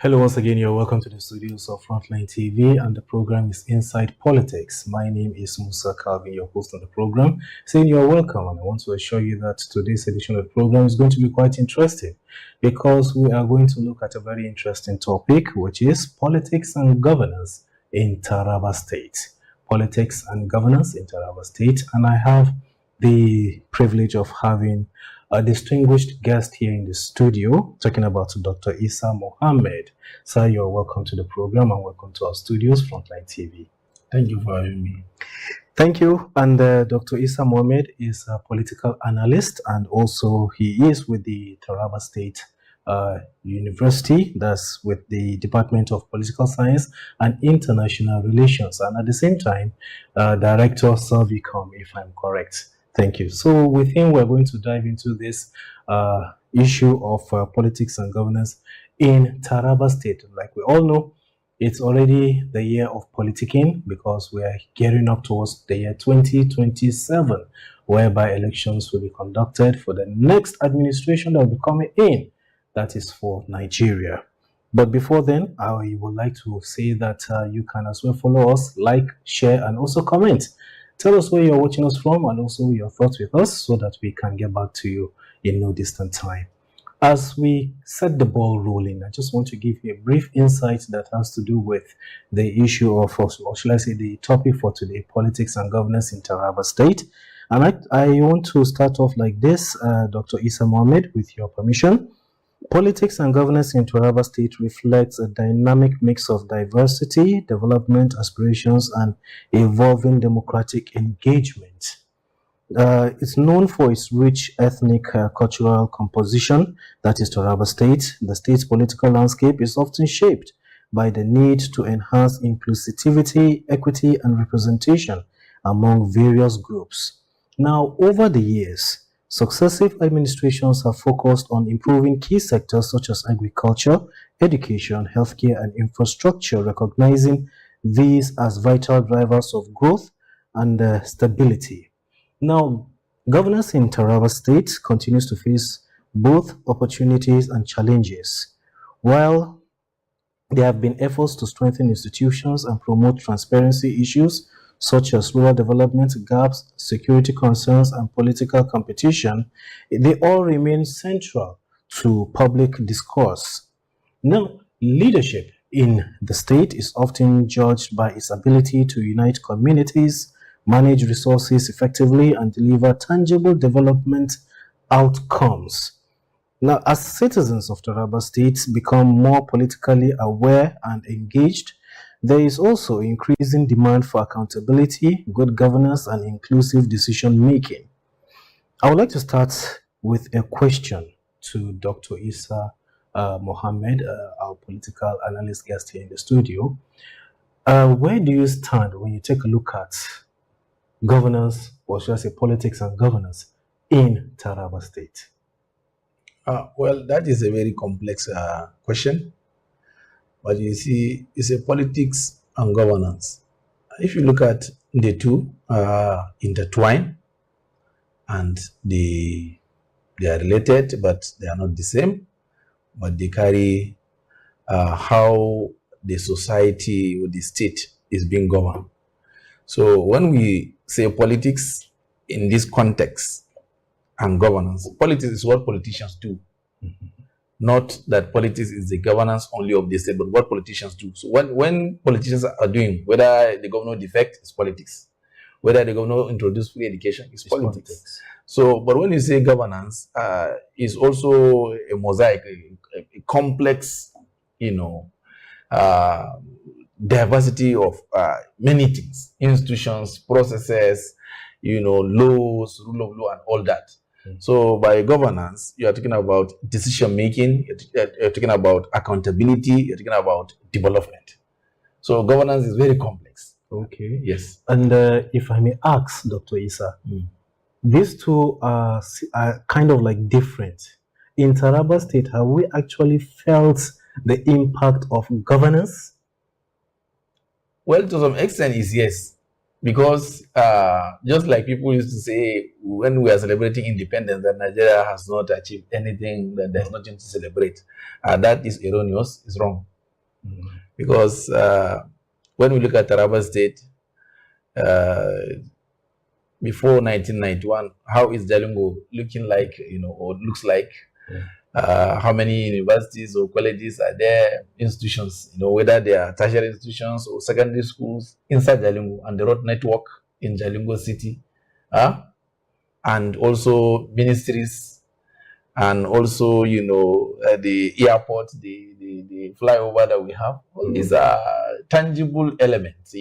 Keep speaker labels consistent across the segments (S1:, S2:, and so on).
S1: Hello, once again, you're welcome to the studios of Frontline TV, and the program is Inside Politics. My name is Musa Calvin, your host on the program, saying you're welcome, and I want to assure you that today's edition of the program is going to be quite interesting because we are going to look at a very interesting topic, which is politics and governance in Taraba State. Politics and governance in Taraba State, and I have the privilege of having a distinguished guest here in the studio, talking about Dr. Isa Mohammed. Sir, you're welcome to the program and welcome to our studios, Frontline TV.
S2: Thank you for having me.
S1: Thank you. And Dr. Isa Mohammed is a political analyst, and also he is with the Taraba State University, that's with the Department of Political Science and International Relations, and at the same time, Director Servicom, if I'm correct. Thank you. So with him, we're going to dive into this issue of politics and governance in Taraba State. Like we all know, it's already the year of politicking because we are gearing up towards the year 2027, whereby elections will be conducted for the next administration that will be coming in. That is for Nigeria. But before then, I would like to say that you can as well follow us, like, share, and also comment. Tell us where you're watching us from and also your thoughts with us so that we can get back to you in no distant time. As we set the ball rolling, I just want to give you a brief insight that has to do with the issue of, or should I say, the topic for today, politics and governance in Taraba State. And I want to start off like this, Dr. Isa Mohammed, with your permission. Politics and governance in Taraba State reflects a dynamic mix of diversity, development aspirations, and evolving democratic engagement. It's known for its rich ethnic cultural composition, that is Taraba State. The state's political landscape is often shaped by the need to enhance inclusivity, equity, and representation among various groups. Now, over the years, successive administrations have focused on improving key sectors such as agriculture, education, healthcare, and infrastructure, recognizing these as vital drivers of growth and stability. Now, governance in Taraba State continues to face both opportunities and challenges. While there have been efforts to strengthen institutions and promote transparency issues, such as rural development gaps, security concerns, and political competition, they all remain central to public discourse. Now, leadership in the state is often judged by its ability to unite communities, manage resources effectively, and deliver tangible development outcomes. Now, as citizens of Taraba State become more politically aware and engaged, there is also increasing demand for accountability, good governance, and inclusive decision-making. I would like to start with a question to Dr. Isa Mohammed, our political analyst guest here in the studio. Where do you stand when you take a look at governance, or should I say politics and governance, in Taraba State?
S2: Well, that is a very complex question. But you see, it's a politics and governance. If you look at the two intertwined, and they are related, but they are not the same. But they carry how the society or the state is being governed. So when we say politics in this context and governance, politics is what politicians do. Mm-hmm. Not that politics is the governance only of the state, but what politicians do. So when politicians are doing, whether the governor defect, it's politics. Whether the governor introduce free education, it's politics. So, but when you say governance, it's also a mosaic, a complex, diversity of many things, institutions, processes, laws, rule of law, and all that. So by governance, you are talking about decision making, you're talking about accountability, you're talking about development. So governance is very complex.
S1: Okay.
S2: Yes.
S1: And if I may ask, Dr. Isa, these two are kind of like different in Taraba State, have we actually felt the impact of governance?
S2: Well, to some extent, is yes. Because just like people used to say when we are celebrating independence that Nigeria has not achieved anything, that there's nothing to celebrate, that is erroneous, it's wrong. Because when we look at Taraba State, before 1991, how is Jalingo looking like, or looks like? How many universities or colleges are there, institutions, whether they are tertiary institutions or secondary schools inside Jalingo, and the road network in Jalingo City, and also ministries, and also, the airport, the flyover that we have. All these are tangible elements,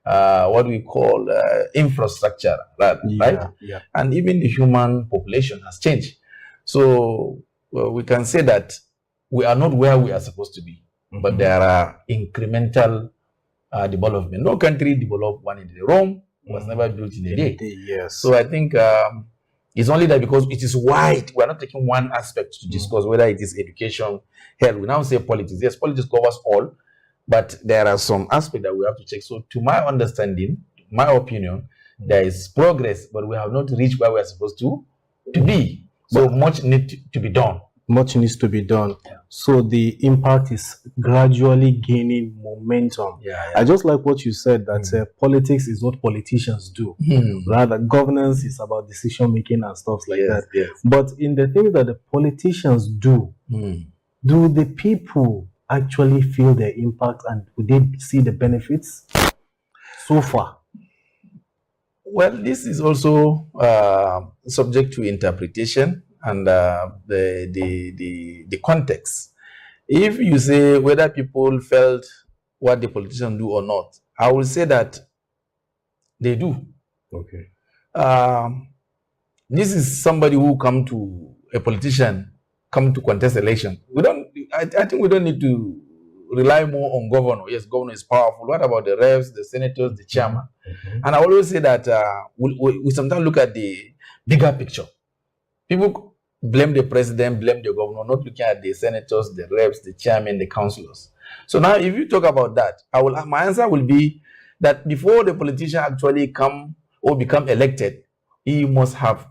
S2: what we call infrastructure, right?
S1: Yeah.
S2: And even the human population has changed. So we can say that we are not where we are supposed to be, but there are incremental development. No country developed one in a day. Rome was never built in a day.
S1: Yes.
S2: So I think it's only that because it is wide, we are not taking one aspect to discuss, whether it is education, health. We now say politics. Yes, politics covers all, but there are some aspects that we have to check. So to my understanding, my opinion, there is progress, but we have not reached where we are supposed to be. So much needs to be done.
S1: Much needs to be done.
S2: Yeah.
S1: So the impact is gradually gaining momentum.
S2: Yeah.
S1: I just like what you said, that politics is what politicians do. Rather, governance is about decision making and stuff like that.
S2: Yes.
S1: But in the things that the politicians do, do the people actually feel the impact, and do they see the benefits so far?
S2: Well, this is also subject to interpretation and the context. If you say whether people felt what the politicians do or not, I will say that they do.
S1: Okay.
S2: This is somebody who come to a politician, come to contest election. I think we don't need to rely more on governor. Yes, governor is powerful. What about the reps, the senators, the chairman? And I always say that we sometimes look at the bigger picture. People blame the president, blame the governor, not looking at the senators, the reps, the chairman, the councillors. So now, if you talk about that, my answer will be that before the politician actually come or become elected, he must have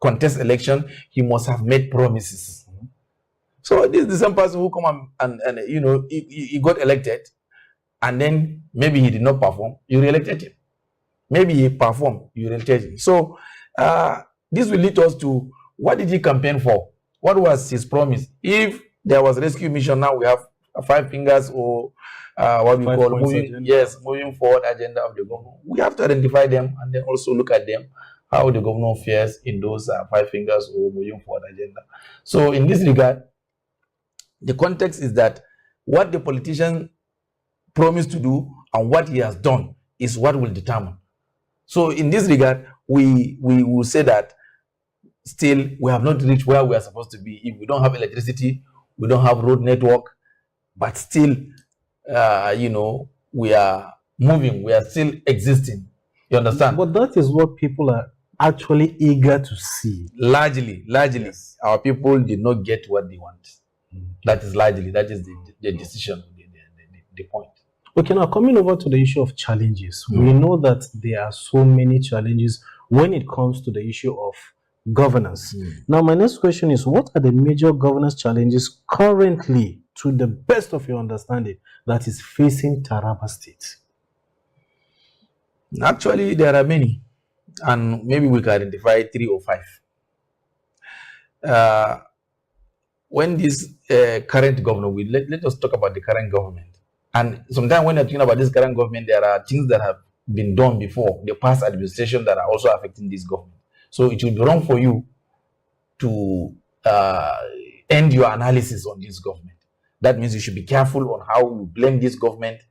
S2: contest election. He must have made promises. So this is the same person who come and he got elected, and then maybe he did not perform, you re-elected him. Maybe he performed, you re-elected him. So this will lead us to, what did he campaign for? What was his promise? If there was rescue mission, now we have 5 fingers, or what we call moving forward agenda of the government. We have to identify them and then also look at them, how the government fares in those 5 fingers or moving forward agenda. So in this regard, the context is that what the politician promised to do and what he has done is what will determine. So in this regard, we will say that still we have not reached where we are supposed to be. If we don't have electricity, we don't have road network, but still, we are moving, we are still existing. You understand?
S1: But that is what people are actually eager to see.
S2: Largely, yes. Our people did not get what they want. That is the decision, the point.
S1: Okay, now coming over to the issue of challenges, we know that there are so many challenges when it comes to the issue of governance. Now, my next question is, what are the major governance challenges currently, to the best of your understanding, that is facing Taraba State?
S2: Actually, there are many, and maybe we can identify 3 or 5. When this current governor, let us talk about the current government. And sometimes when you're talking about this current government, there are things that have been done before, the past administration, that are also affecting this government. So it will be wrong for you to end your analysis on this government. That means you should be careful on how you blame this government,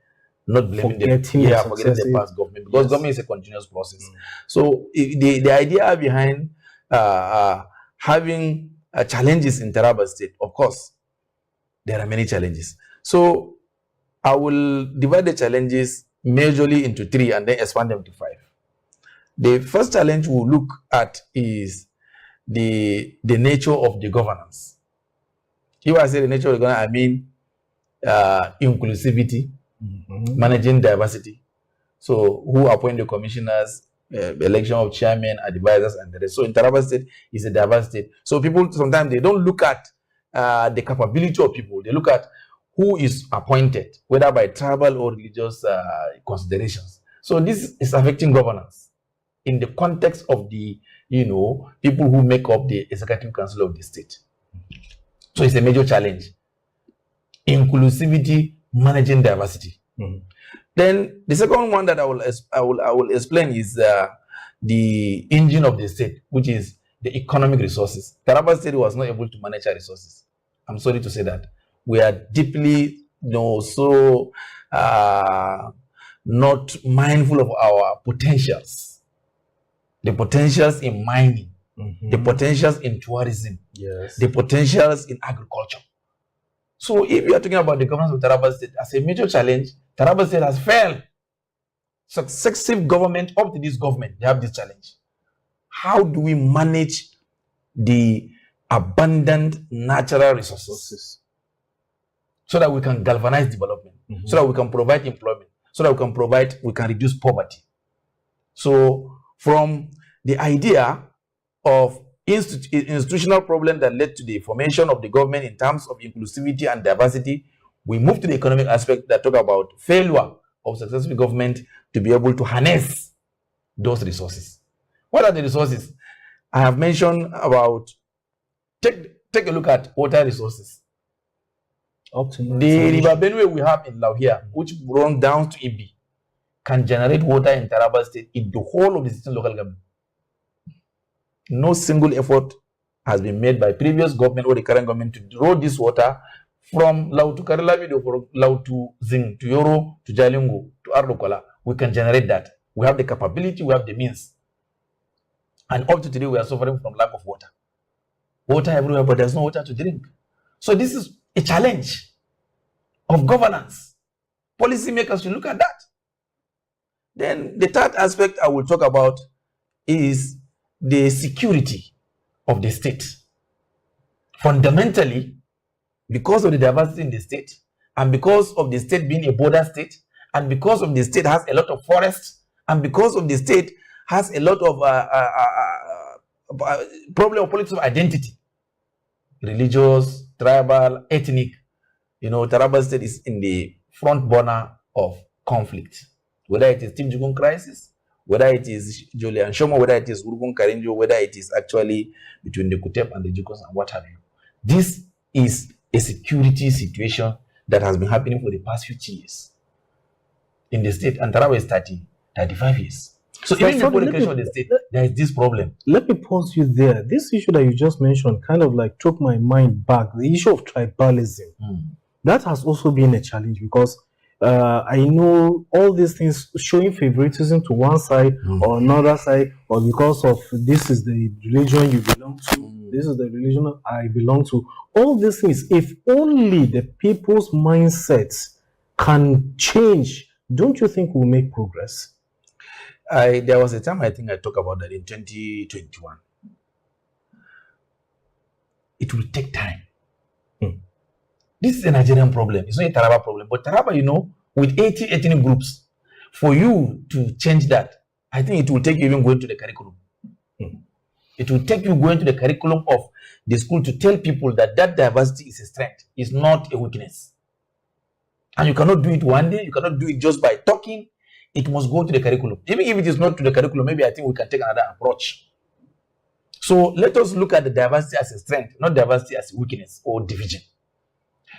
S2: not blaming forgetting the past government, because government is a continuous process. So the idea behind having challenges in Taraba State, of course, there are many challenges. So I will divide the challenges majorly into 3 and then expand them to 5. The first challenge we'll look at is the nature of the governance. If I say the nature of the governance, I mean inclusivity, managing diversity. So who appoint the commissioners, election of chairmen, advisors, and the rest. So in Taraba State, it's a diverse state. So people sometimes they don't look at the capability of people. They look at who is appointed, whether by tribal or religious considerations. So this is affecting governance in the context of the, people who make up the executive council of the state. So it's a major challenge. Inclusivity, managing diversity. Then the second one that I will explain is the engine of the state, which is the economic resources. Taraba State was not able to manage our resources. I'm sorry to say that. We are deeply, not mindful of our potentials. The potentials in mining, the potentials in tourism, the potentials in agriculture. So if you are talking about the governance of Taraba State as a major challenge, Taraba State has failed. Successive government up to this government, they have this challenge. How do we manage the abundant natural resources so that we can galvanize development, so that we can provide employment, so that we can reduce poverty? So from the idea of institutional problem that led to the formation of the government in terms of inclusivity and diversity, we move to the economic aspect that talk about failure of successful government to be able to harness those resources. What are the resources? I have mentioned about, take a look at water resources. The River Benue we have in Lauhia, which runs down to Ibi, can generate water in Taraba State in the whole of the system local government. No single effort has been made by previous government or the current government to draw this water from Lau to Karelabi, or Lau to Zing, to Yoro, to Jalingo, to Ardokola. We can generate that. We have the capability, we have the means. And up to today, we are suffering from lack of water. Water everywhere, but there's no water to drink. So this is a challenge of governance. Policymakers should look at that. Then the third aspect I will talk about is the security of the state. Fundamentally, because of the diversity in the state, and because of the state being a border state, and because of the state has a lot of forests, and because of the state has a lot of problem of politics of identity, religious, tribal, ethnic. Taraba State is in the front burner of conflict, whether it is Tim Jugun crisis, whether it is Julian Shomo, whether it is Urgun Karenjo, whether it is actually between the Kutep and the Jukos and what have you. This is a security situation that has been happening for the past 50 years in the state, and Taraba is 35 years. So even before the creation of the state, there is this problem.
S1: Let me pause you there. This issue that you just mentioned kind of like took my mind back. The issue of tribalism. That has also been a challenge because I know all these things showing favoritism to one side or another side, or because of this is the religion you belong to, this is the religion I belong to. All these things, if only the people's mindsets can change, don't you think we'll make progress?
S2: There was a time I think I talked about that in 2021. It will take time. This is a Nigerian problem. It's not a Taraba problem. But Taraba, with 80 ethnic groups, for you to change that, I think it will take you even going to the curriculum. It will take you going to the curriculum of the school to tell people that diversity is a strength. It's not a weakness. And you cannot do it one day. You cannot do it just by talking. It must go to the curriculum. Even if it is not to the curriculum, maybe I think we can take another approach. So let us look at the diversity as a strength, not diversity as a weakness or division.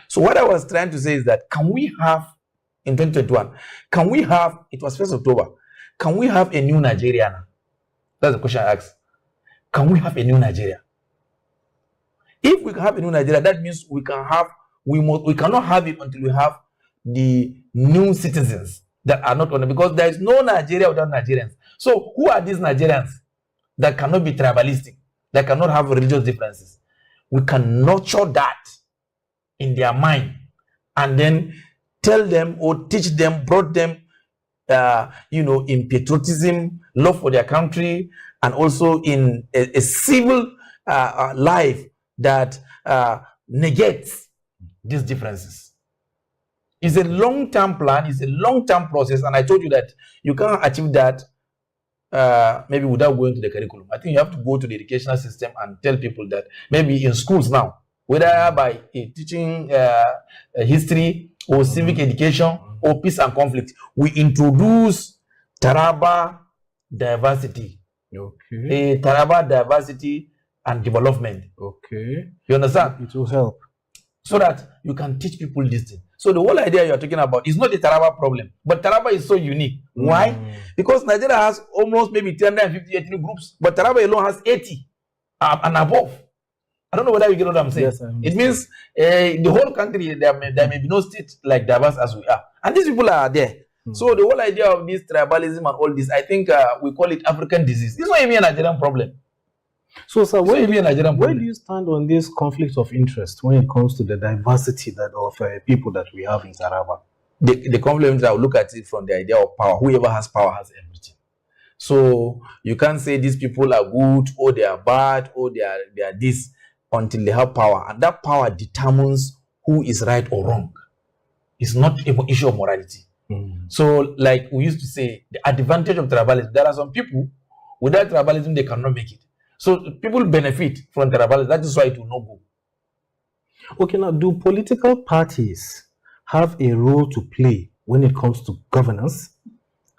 S2: So what I was trying to say is that can we have, in 2021, it was 1st October, can we have a new Nigeria? That's the question I asked. Can we have a new Nigeria? If we can have a new Nigeria, that means we cannot have it until we have the new citizens that are not on it, because there is no Nigeria without Nigerians. So who are these Nigerians that cannot be tribalistic, that cannot have religious differences? We can nurture that in their mind and then tell them or teach them, brought them, in patriotism, love for their country, and also in a civil life that negates these differences. It's a long-term plan, it's a long-term process, and I told you that you can't achieve that maybe without going to the curriculum. I think you have to go to the educational system and tell people that maybe in schools now, whether by teaching history or civic education or peace and conflict, we introduce Taraba diversity.
S1: Okay.
S2: Taraba diversity and development.
S1: Okay.
S2: You understand?
S1: It will help.
S2: So that you can teach people this thing. So the whole idea you're talking about is not the Taraba problem, but Taraba is so unique. Why? Because Nigeria has almost maybe 350 ethnic groups, but Taraba alone has 80 and above. I don't know whether you get what I'm saying.
S1: Yes,
S2: it means the whole country, there may be no state like diverse as we are. And these people are there. So the whole idea of this tribalism and all this, I think we call it African disease. It's not even a Nigerian problem.
S1: So, sir, where do
S2: you
S1: you stand on this conflict of interest when it comes to the diversity that of people that we have in Taraba?
S2: The conflict, I will look at it from the idea of power. Whoever has power has everything. So you can't say these people are good or they are bad or they are this until they have power. And that power determines who is right or wrong. It's not an issue of morality. So like we used to say, the advantage of tribalism, there are some people, without tribalism, they cannot make it. So people benefit from tribalism. That is why it will not go.
S1: Okay, now do political parties have a role to play when it comes to governance?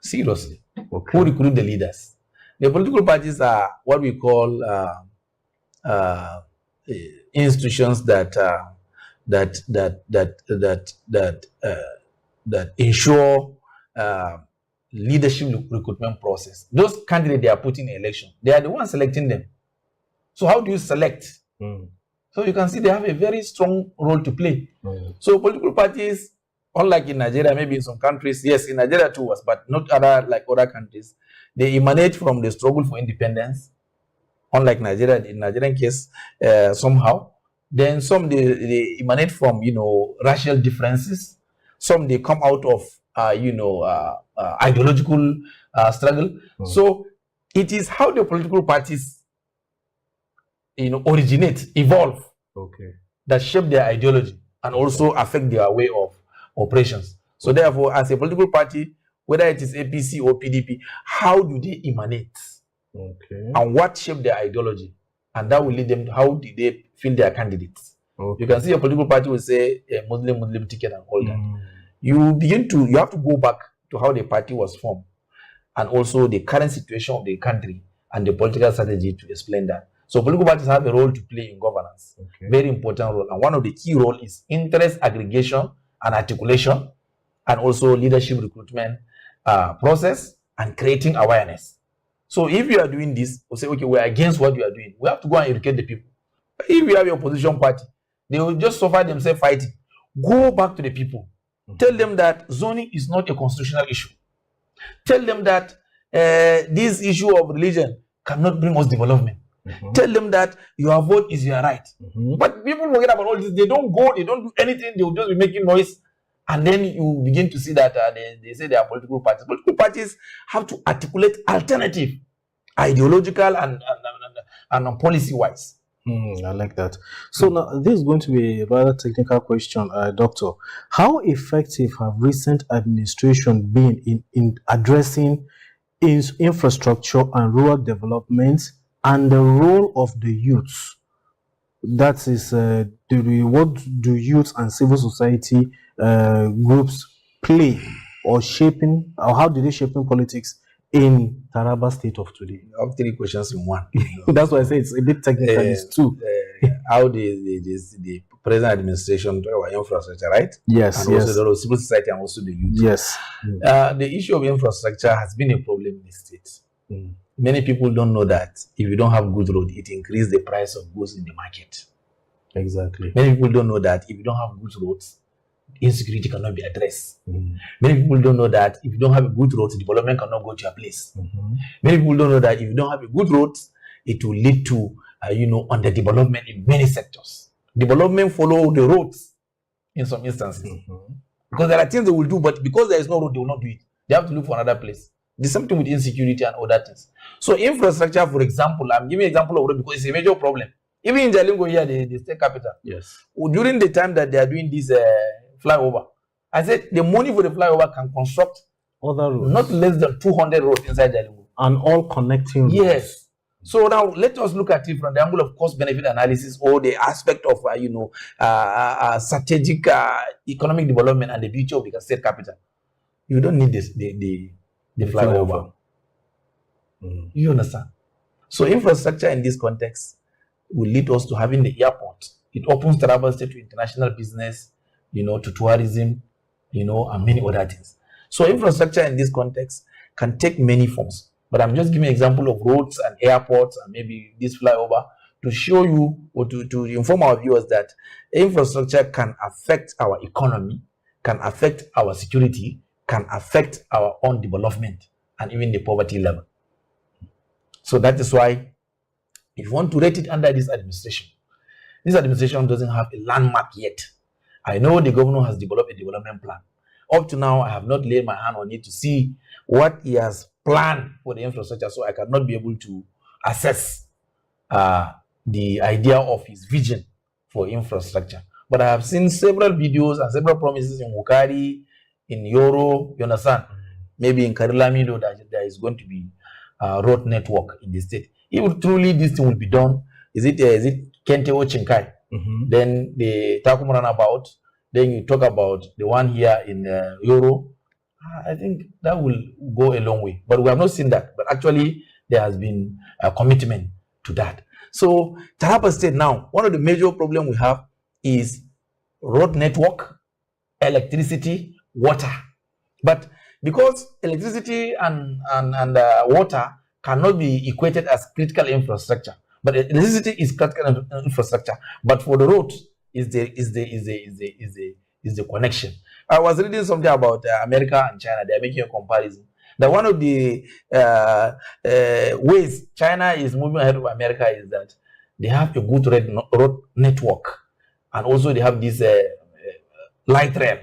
S2: Seriously.
S1: Okay.
S2: Who recruit the leaders? The political parties are what we call institutions that ensure leadership recruitment process. Those candidates they are putting in election, they are the ones selecting them. So how do you select? So you can see they have a very strong role to play. So political parties, unlike in Nigeria, maybe in some countries, yes, in Nigeria too was, but not like other countries, they emanate from the struggle for independence. Unlike Nigeria, in Nigerian case, somehow, then some they emanate from racial differences. Some they come out of ideological struggle. So it is how the political parties originate, evolve, that shape their ideology and also affect their way of operations. So therefore, as a political party, whether it is APC or PDP, how do they emanate? And what shape their ideology? And that will lead them to how do they feel their candidates. You can see a political party will say a Muslim ticket and all that. You have to go back to how the party was formed and also the current situation of the country and the political strategy to explain that. So political parties have a role to play in governance, very important role. And one of the key roles is interest aggregation and articulation and also leadership recruitment process and creating awareness. So if you are doing this, we'll say, okay, we're against what you are doing. We have to go and educate the people. If you have your opposition party, they will just suffer themselves fighting. Go back to the people. Tell them that zoning is not a constitutional issue. Tell them that this issue of religion cannot bring us development. Tell them that your vote is your right. But people forget about all this. They don't go, they don't do anything. They will just be making noise. And then you begin to see that they say they are political parties. Political parties have to articulate alternative, ideological and policy-wise.
S1: I like that. So now this is going to be a rather technical question, Doctor. How effective have recent administration been in addressing infrastructure and rural development and the role of the youth? That is, what do youth and civil society groups play or how do they shape politics in Taraba state of today?
S2: I have three questions in one.
S1: That's why I say it's a bit technical. It's two.
S2: How the present administration talk about infrastructure, right?
S1: Yes.
S2: And also the role of civil society and also the youth.
S1: Yes.
S2: The issue of infrastructure has been a problem in the state. Many people don't know that if you don't have good road, it increases the price of goods in the market.
S1: Exactly.
S2: Many people don't know that if you don't have good roads, insecurity cannot be addressed. Many people don't know that if you don't have a good road, development cannot go to your place. Many people don't know that if you don't have a good road, it will lead to underdevelopment in many sectors. Development follow the roads in some instances. Because there are things they will do, but because there is no road, they will not do it. They have to look for another place. The same thing with insecurity and other things. So infrastructure, for example, I'm giving an example of road because it's a major problem. Even in Jalingo here, the state capital.
S1: Yes.
S2: During the time that they are doing this flyover, I said the money for the flyover can construct
S1: other roads,
S2: not less than 200 roads inside Jalingo.
S1: And all connecting roads.
S2: Yes. So now let us look at it from the angle of cost-benefit analysis, or the aspect of strategic economic development and the beauty of the state capital. You don't need this the flyover. You understand? So infrastructure in this context will lead us to having the airport. It opens Taraba State to international business, to tourism, and many other things. So infrastructure in this context can take many forms. But I'm just giving an example of roads and airports and maybe this flyover to show you, or to inform our viewers that infrastructure can affect our economy, can affect our security, can affect our own development, and even the poverty level. So that is why, if you want to rate it under this administration doesn't have a landmark yet. I know the governor has developed a development plan. Up to now, I have not laid my hand on it to see what he has planned for the infrastructure, so I cannot be able to assess the idea of his vision for infrastructure. But I have seen several videos and several promises in Wukari, in Yoro, you understand? Maybe in Karilamido, that there is going to be a road network in the state. If truly this thing will be done, is it Kente or Chinkai? Then the Takumaran about, then you talk about the one here in Yoro. I think that will go a long way. But we have not seen that. But actually, there has been a commitment to that. So Taraba State now, one of the major problems we have is road network, electricity, water. But because electricity and water cannot be equated as critical infrastructure, but electricity is critical infrastructure. But for the roads, is the connection. I was reading something about America and China. They are making a comparison. That one of the ways China is moving ahead of America is that they have a good road network, and also they have this light rail.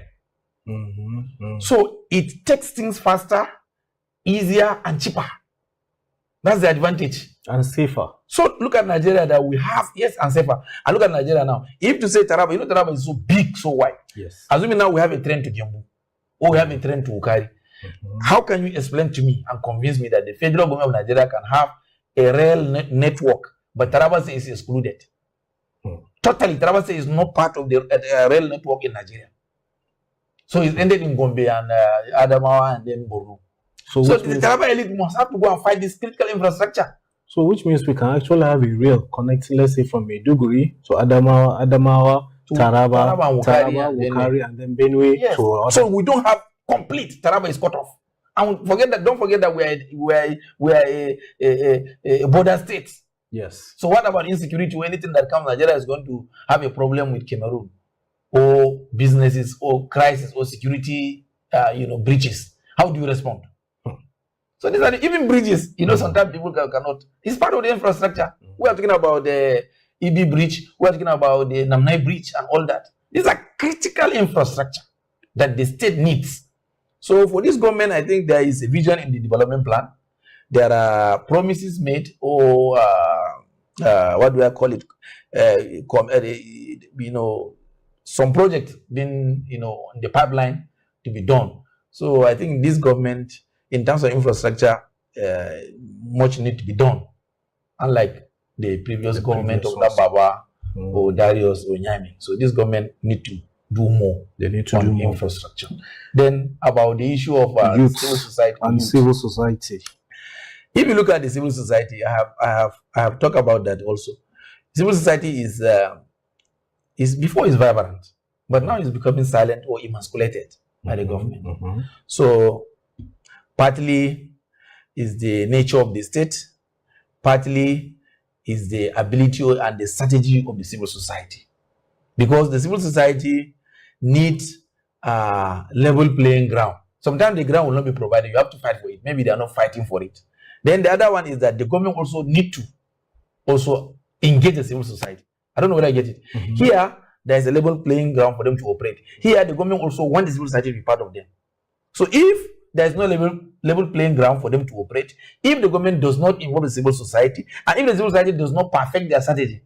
S2: So it takes things faster, easier, and cheaper. That's the advantage.
S1: And safer.
S2: So look at Nigeria that we have, yes, and safer. And look at Nigeria now. If to say Taraba, Taraba is so big, so wide.
S1: Yes.
S2: Assuming now we have a train to Gembu, or we have a train to Ukari. How can you explain to me and convince me that the federal government of Nigeria can have a rail network, but Taraba State is excluded? Totally, Taraba State is not part of the rail network in Nigeria. So it's ended in Gombe and Adamawa and then Borno. So the Taraba elite must have to go and fight this critical infrastructure.
S1: So which means we can actually have a rail connecting, let's say, from Maiduguri to Adamawa, to Taraba, Wukari, and then Benue.
S2: Yes. So we don't have complete. Taraba is cut off. And don't forget that we are a border state.
S1: Yes.
S2: So what about insecurity or anything that comes? Nigeria is going to have a problem with Cameroon, or businesses, or crisis, or security, breaches. How do you respond? So these are even bridges. Sometimes people cannot. It's part of the infrastructure. We are talking about the EB bridge. We are talking about the Namnai bridge and all that. These are critical infrastructure that the state needs. So for this government, I think there is a vision in the development plan. There are promises made, or what do I call it? Some projects being in the pipeline to be done. So I think this government, in terms of infrastructure, much need to be done. Unlike the previous government of Baba or Darius or Nyami. So this government need to do more.
S1: They need to do more
S2: infrastructure. Then about the issue of civil society
S1: and civil society.
S2: If you look at the civil society, I have talked about that also. Civil society is before it's vibrant, but now it's becoming silent or emasculated by the government. So partly is the nature of the state, partly is the ability and the strategy of the civil society. Because the civil society needs a level playing ground. Sometimes the ground will not be provided. You have to fight for it. Maybe they are not fighting for it. Then the other one is that the government also need to also engage the civil society. I don't know whether I get it. Here, there is a level playing ground for them to operate. Here, the government also wants the civil society to be part of them. So if there is no level playing ground for them to operate, if the government does not involve the civil society, and if the civil society does not perfect their strategy,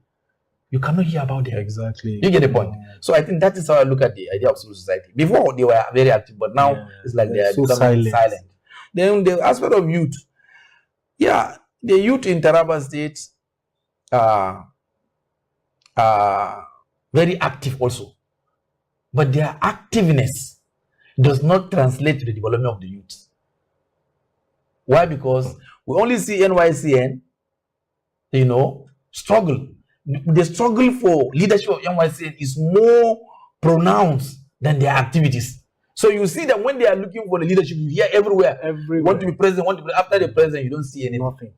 S2: you cannot hear about them.
S1: Exactly.
S2: You get the point? So I think that is how I look at the idea of civil society. Before they were very active, but now it's like they are
S1: so
S2: becoming silent. Then the aspect of youth, the youth in Taraba State are very active also, but their activeness does not translate to the development of the youth. Why? Because we only see NYCN, struggle. The struggle for leadership of NYCN is more pronounced than their activities. So you see that when they are looking for the leadership, you hear everywhere. Want to be president, after the president, you don't see anything.
S1: Nothing.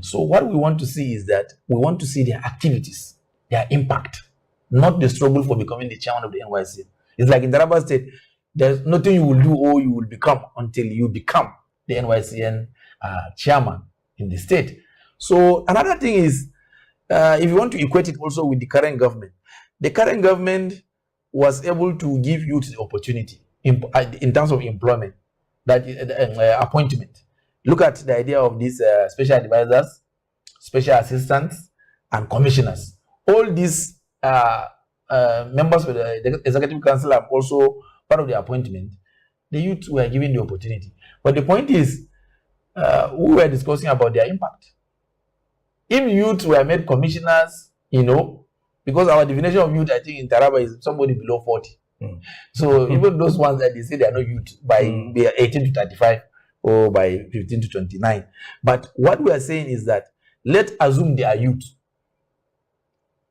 S2: So what we want to see is that we want to see their activities, their impact, not the struggle for becoming the chairman of the NYCN. It's like in Taraba State, there's nothing you will do or you will become until you become the NYCN chairman in the state. So another thing is, if you want to equate it also with the current government was able to give youth the opportunity in terms of employment, that appointment. Look at the idea of these special advisors, special assistants, and commissioners. All these members of the executive council are also part of the appointment. The youth were given the opportunity. But the point is, we were discussing about their impact. If youth were made commissioners, because our definition of youth, I think in Taraba is somebody below 40. So even those ones that they say they are not youth by 18 to 35 or by 15 to 29. But what we are saying is that let's assume they are youth.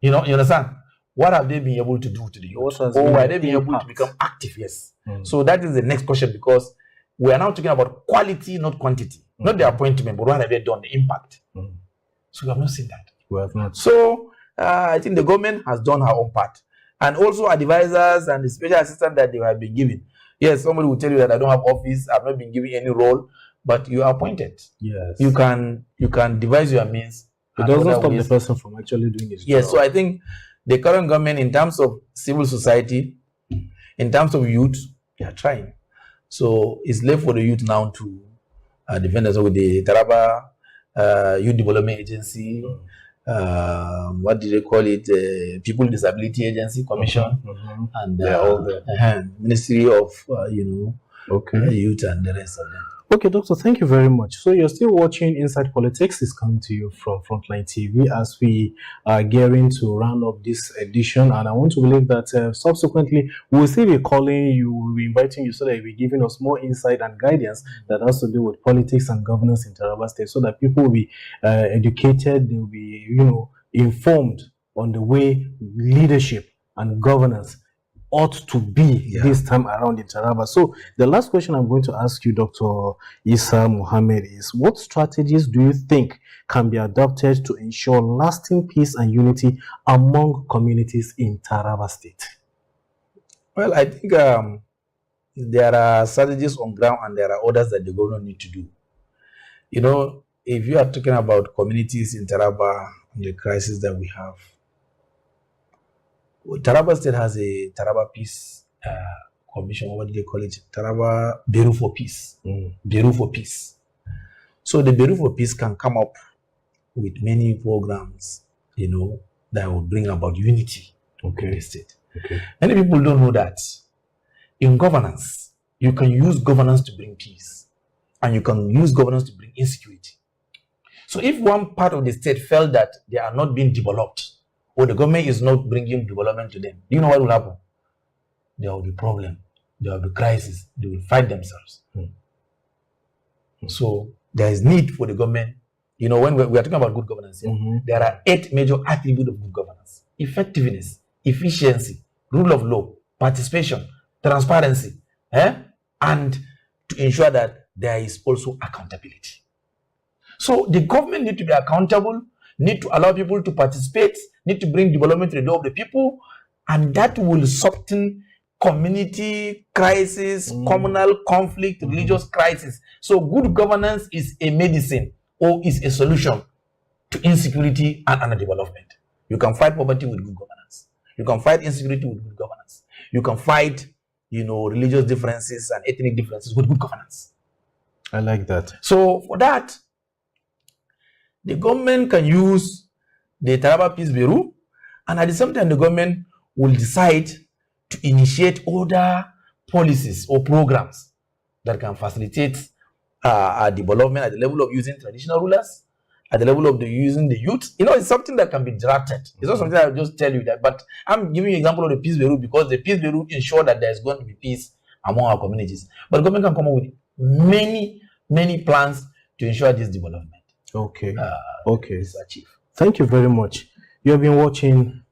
S2: You understand? What have they been able to do to the youth? Or were they being able to become active? Yes. So that is the next question, because we are now talking about quality, not quantity. Not the appointment, but what have they done, the impact. So we have not seen that.
S1: We have not.
S2: So I think the government has done her own part. And also advisors and the special assistant that they have been given. Yes, somebody will tell you that I don't have office, I've not been given any role, but you are appointed.
S1: Yes.
S2: You can devise your means.
S1: It doesn't stop the person from actually doing his job.
S2: Yes, so I think the current government, in terms of civil society, in terms of youth, they are trying. So it's left for the youth now to defend us with the Taraba Youth Development Agency. What do they call it? People with Disability Agency Commission, and all the Ministry of Youth and the rest of them.
S1: Okay, Doctor, thank you very much. So you're still watching Inside Politics. Is coming to you from Frontline TV as we are gearing to round up this edition. And I want to believe that subsequently we'll still be calling you, we'll be inviting you so that you'll be giving us more insight and guidance that has to do with politics and governance in Taraba State, so that people will be educated, they'll be, informed on the way leadership and governance ought to be this time around in Taraba. So the last question I'm going to ask you, Dr. Issa Mohammed, is what strategies do you think can be adopted to ensure lasting peace and unity among communities in Taraba State?
S2: Well, I think there are strategies on ground and there are others that the government need to do. If you are talking about communities in Taraba and the crisis that we have, Taraba State has a Taraba Peace Commission. What do they call it? Taraba Bureau for Peace. Bureau for Peace. So the Bureau for Peace can come up with many programs, that will bring about unity in the state. Many people don't know that in governance, you can use governance to bring peace, and you can use governance to bring insecurity. So if one part of the state felt that they are not being developed, or the government is not bringing development to them, do you know what will happen? There will be problem. There will be crisis. They will fight themselves. So there is need for the government. When we are talking about good governance, there are 8 major attributes of good governance: effectiveness, efficiency, rule of law, participation, transparency, and to ensure that there is also accountability. So the government need to be accountable, need to allow people to participate, need to bring development to the door of the people, and that will soften community crisis, communal conflict, religious crisis. So good governance is a medicine or is a solution to insecurity and underdevelopment. You can fight poverty with good governance. You can fight insecurity with good governance. You can fight, religious differences and ethnic differences with good governance.
S1: I like that.
S2: So for that, the government can use the Taraba Peace Bureau, and at the same time, the government will decide to initiate other policies or programs that can facilitate development at the level of using traditional rulers, at the level of using the youth. It's something that can be drafted. It's not something I'll just tell you that. But I'm giving you an example of the Peace Bureau because the Peace Bureau ensure that there's going to be peace among our communities. But the government can come up with many, many plans to ensure this development.
S1: Okay.
S2: Is achieved.
S1: Thank you very much. You have been watching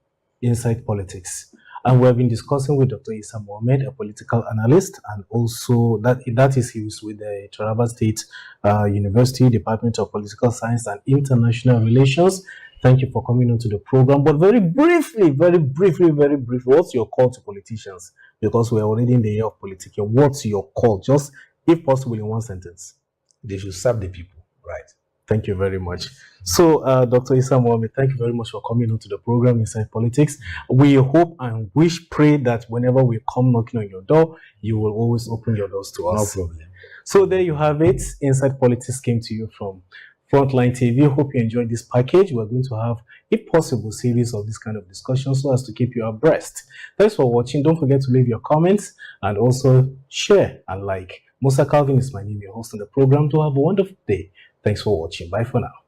S1: Inside Politics, and we have been discussing with Dr. Issa Mohammed, a political analyst, and also that is he was with the Taraba State University Department of Political Science and International Relations. Thank you for coming on to the program. But very briefly, what's your call to politicians? Because we're already in the year of politics. What's your call? Just, if possible, in one sentence.
S2: They should serve the people, right?
S1: Thank you very much. So, Dr. Issa Mohammed, thank you very much for coming on to the program Inside Politics. We hope and pray that whenever we come knocking on your door, you will always open your doors to us.
S2: No problem.
S1: So there you have it. Inside Politics came to you from Frontline TV. Hope you enjoyed this package. We're going to have, if possible, series of this kind of discussion so as to keep you abreast. Thanks for watching. Don't forget to leave your comments and also share and like. Musa Calvin is my name, your host on the program. Do have a wonderful day. Thanks for watching. Bye for now.